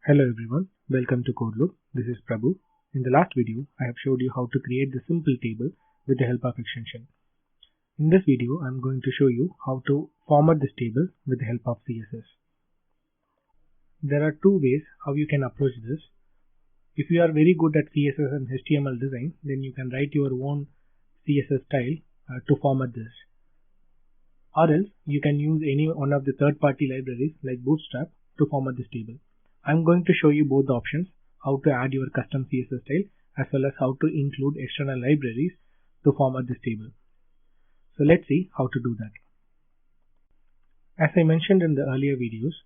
Hello everyone, welcome to CodeLoop. This is Prabhu. In the last video, I have showed you how to create the simple table with the help of extension. In this video, I am going to show you how to format this table with the help of CSS. There are two ways how you can approach this. If you are very good at CSS and HTML design, then you can write your own CSS style to format this. Or else, you can use any one of the third-party libraries like Bootstrap to format this table. I'm going to show you both the options, how to add your custom CSS style as well as how to include external libraries to format this table. So let's see how to do that. As I mentioned in the earlier videos,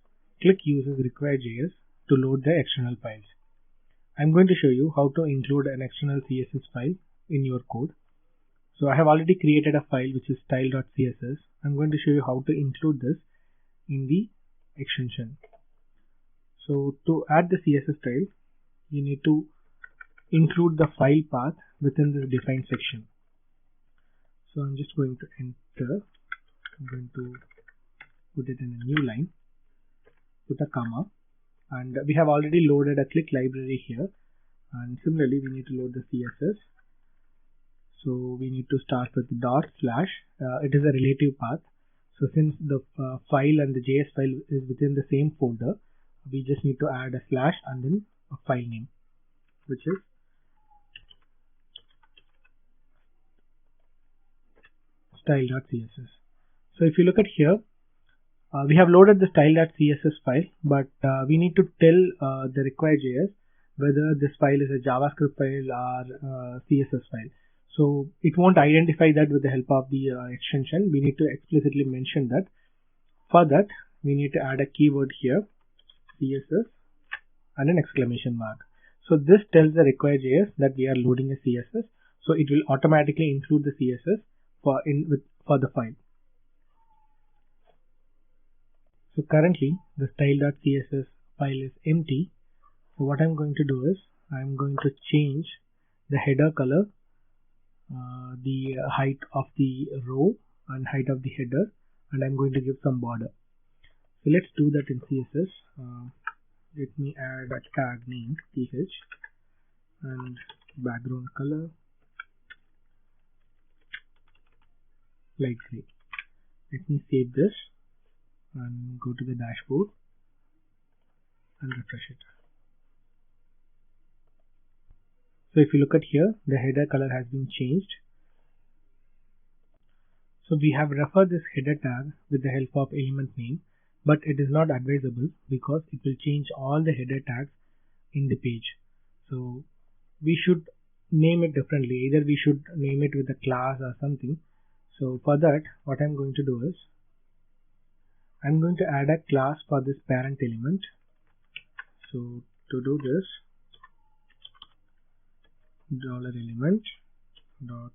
Qlik uses require.js to load the external files. I'm going to show you how to include an external CSS file in your code. So I have already created a file which is style.css. I'm going to show you how to include this in the extension. So to add the CSS style, you need to include the file path within this defined section. So I'm just going to enter, I'm going to put it in a new line, put a comma, and we have already loaded a Qlik library here, and similarly we need to load the CSS. So we need to start with dot slash, it is a relative path. So since the file and the JS file is within the same folder, we just need to add a slash and then a file name, which is style.css. So if you look at here, we have loaded the style.css file, but we need to tell the require.js whether this file is a JavaScript file or CSS file. So it won't identify that with the help of the extension. We need to explicitly mention that. For that, we need to add a keyword here, CSS, and an exclamation mark. So this tells the require.js that we are loading a CSS. So it will automatically include the CSS for the file. So currently the style.css file is empty. So what I'm going to do is I'm going to change the header color, the height of the row and height of the header, and I'm going to give some border. So let's do that in CSS. Let me add a tag named th and background color light gray. Let me save this and go to the dashboard and refresh it. So if you look at here, the header color has been changed. So we have referred this header tag with the help of element name, but it is not advisable because it will change all the header tags in the page. So we should name it differently. Either we should name it with a class or something. So for that, what I'm going to do is I'm going to add a class for this parent element. So to do this, $element dot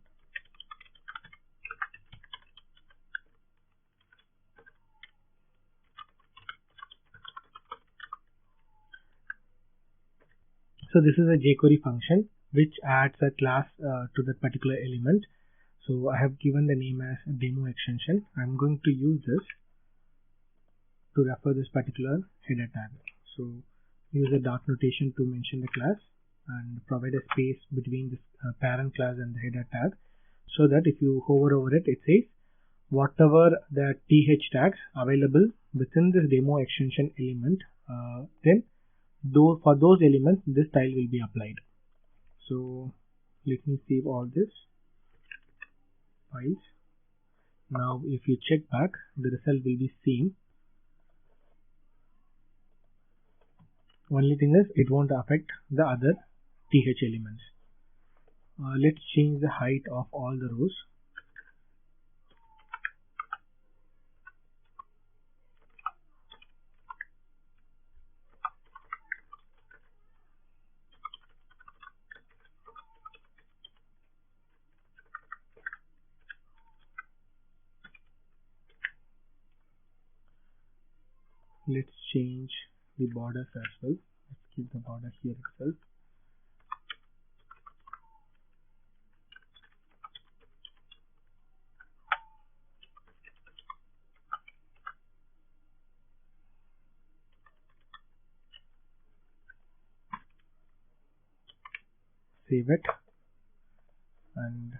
so this is a jQuery function which adds a class to that particular element. So I have given the name as demo extension. I'm going to use this to refer this particular header tag. So use a dot notation to mention the class and provide a space between this parent class and the header tag, so that if you hover over it, it says whatever the th tags available within this demo extension element, then for those elements this style will be applied. So let me save all this files. Now if you check back, the result will be same. Only thing is it won't affect the other th elements. Let's change the height of all the rows. Let's change the borders as well. Let's keep the border here itself. save it and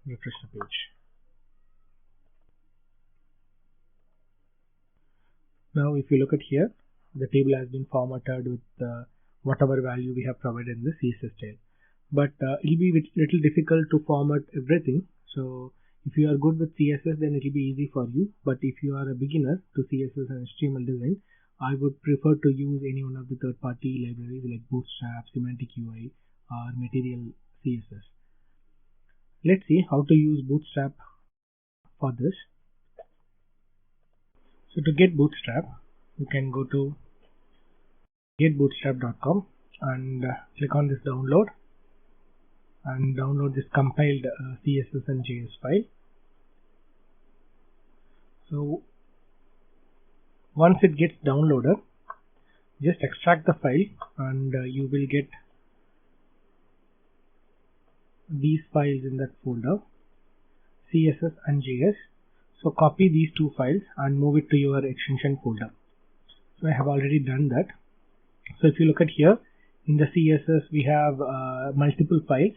refresh the page. Now if you look at here, the table has been formatted with whatever value we have provided in the CSS style. But it will be little difficult to format everything. So if you are good with CSS, then it will be easy for you. But if you are a beginner to CSS and HTML design, I would prefer to use any one of the third-party libraries like Bootstrap, Semantic UI, or Material CSS. Let's see how to use Bootstrap for this. So to get Bootstrap, you can go to getbootstrap.com and click on this download and download this compiled CSS and JS file. So once it gets downloaded, just extract the file and you will get these files in that folder, CSS and JS. So copy these two files and move it to your extension folder. So I have already done that. So if you look at here, in the CSS we have multiple files,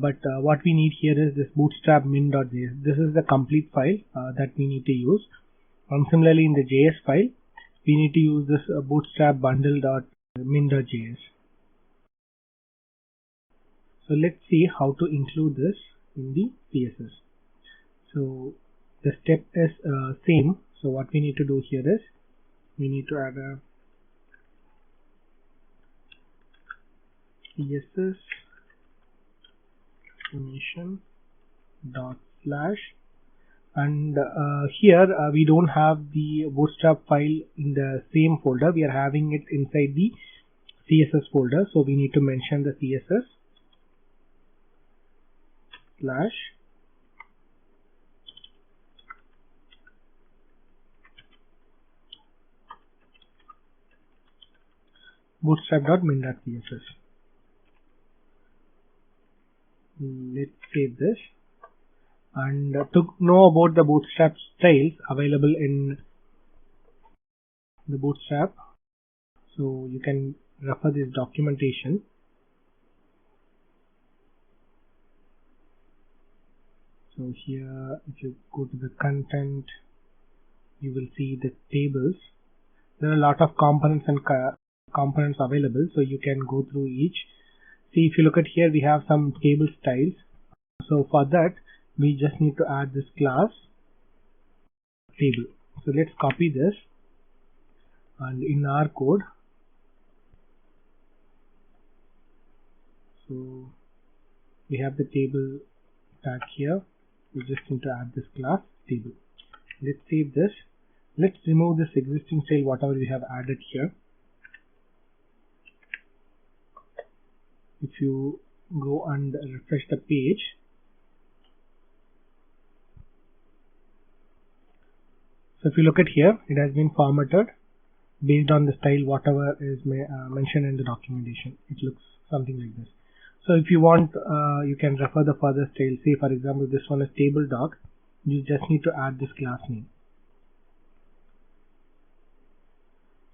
but what we need here is this bootstrap min.js. This is the complete file that we need to use. And similarly in the JS file, we need to use this bootstrap bundle.min.js. So let's see how to include this in the CSS. So the step is same. So what we need to do here is we need to add a CSS information dot slash, and here we don't have the bootstrap file in the same folder. We are having it inside the CSS folder, so we need to mention the CSS slash bootstrap.min.css. Let's save this. And to know about the bootstrap styles available in the bootstrap, so you can refer this documentation. So here if you go to the content, you will see the tables. There are a lot of components and components available, so you can go through each. See, if you look at here, we have some table styles. So for that we just need to add this class table. So let's copy this and in our code, so we have the table tag here. We just need to add this class table. Let's save this. Let's remove this existing style whatever we have added here. If you go and refresh the page, so if you look at here, it has been formatted based on the style whatever is mentioned in the documentation. It looks something like this. So if you want, you can refer the further style. Say for example this one is table doc. You just need to add this class name.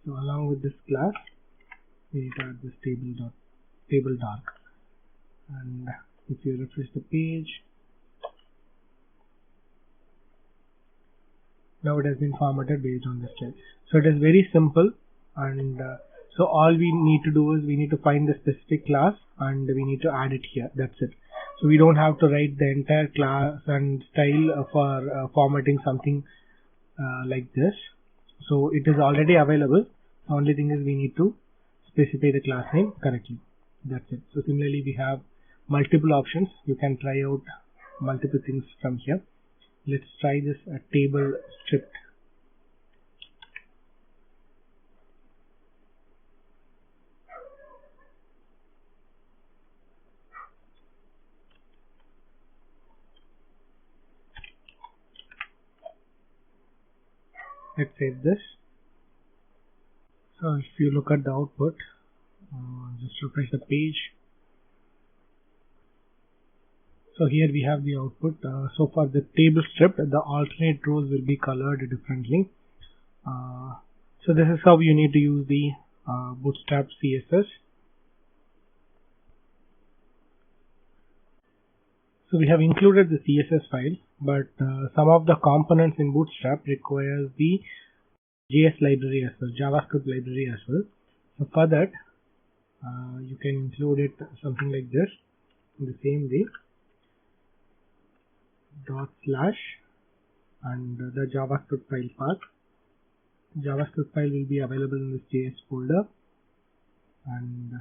So along with this class, we need to add this table doc. And if you refresh the page, now it has been formatted based on this style. So it is very simple, and so all we need to do is we need to find the specific class and we need to add it here. That's it. So we don't have to write the entire class and style for formatting something like this. So it is already available. The only thing is we need to specify the class name correctly. That's it. So similarly we have multiple options. You can try out multiple things from here. Let's try this table stripped. Let's save this. So if you look at the output, just refresh the page. So here we have the output. So for the table strip, the alternate rows will be colored differently. So this is how you need to use the Bootstrap CSS. So we have included the CSS file, but some of the components in Bootstrap requires the JS library as well, JavaScript library as well. So for that, you can include it something like this in the same way, / and the JavaScript file path. JavaScript file will be available in this JS folder, and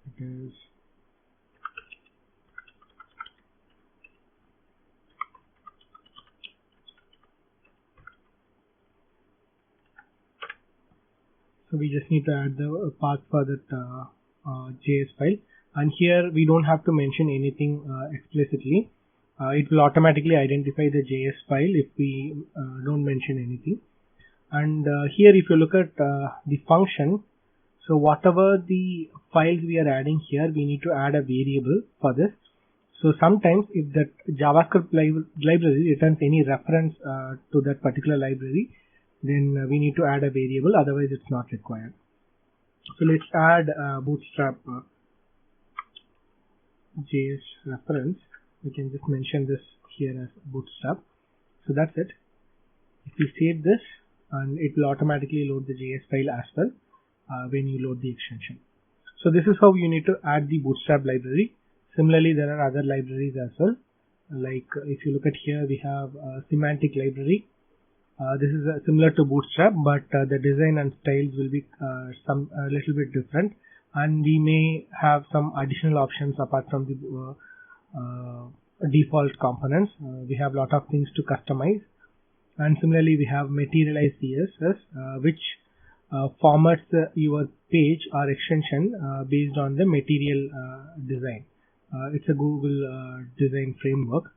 it is so we just need to add the path for that JS file, and here we don't have to mention anything explicitly. It will automatically identify the JS file if we don't mention anything. And here if you look at the function, so whatever the files we are adding here, we need to add a variable for this. So sometimes if that JavaScript library returns any reference to that particular library, then we need to add a variable, otherwise it's not required. So let's add Bootstrap JS reference. We can just mention this here as Bootstrap. So that's it. If we save this, and it will automatically load the JS file as well when you load the extension. So this is how you need to add the Bootstrap library. Similarly, there are other libraries as well. Like if you look at here, we have a semantic library. This is similar to Bootstrap, but the design and styles will be a little bit different, and we may have some additional options apart from the default components. We have a lot of things to customize. And similarly, we have Materialize CSS, which formats your page or extension based on the material design. It's a Google design framework.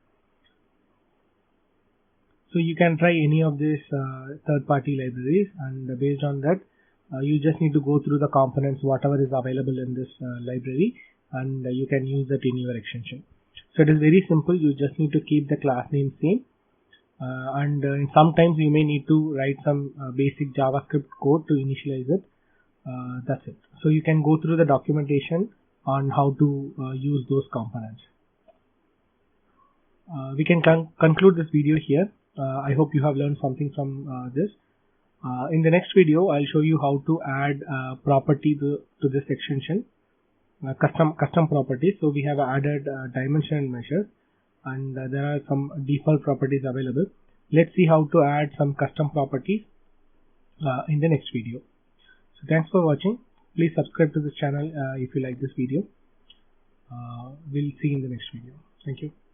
So you can try any of these third-party libraries, and based on that, you just need to go through the components, whatever is available in this library, and you can use that in your extension. So it is very simple. You just need to keep the class name same. And sometimes you may need to write some basic JavaScript code to initialize it. That's it. So you can go through the documentation on how to use those components. We can conclude this video here. I hope you have learned something from this. In the next video, I'll show you how to add property to this extension, custom properties. So we have added dimension and measure, and there are some default properties available. Let's see how to add some custom properties in the next video. So thanks for watching. Please subscribe to this channel if you like this video. We'll see you in the next video. Thank you.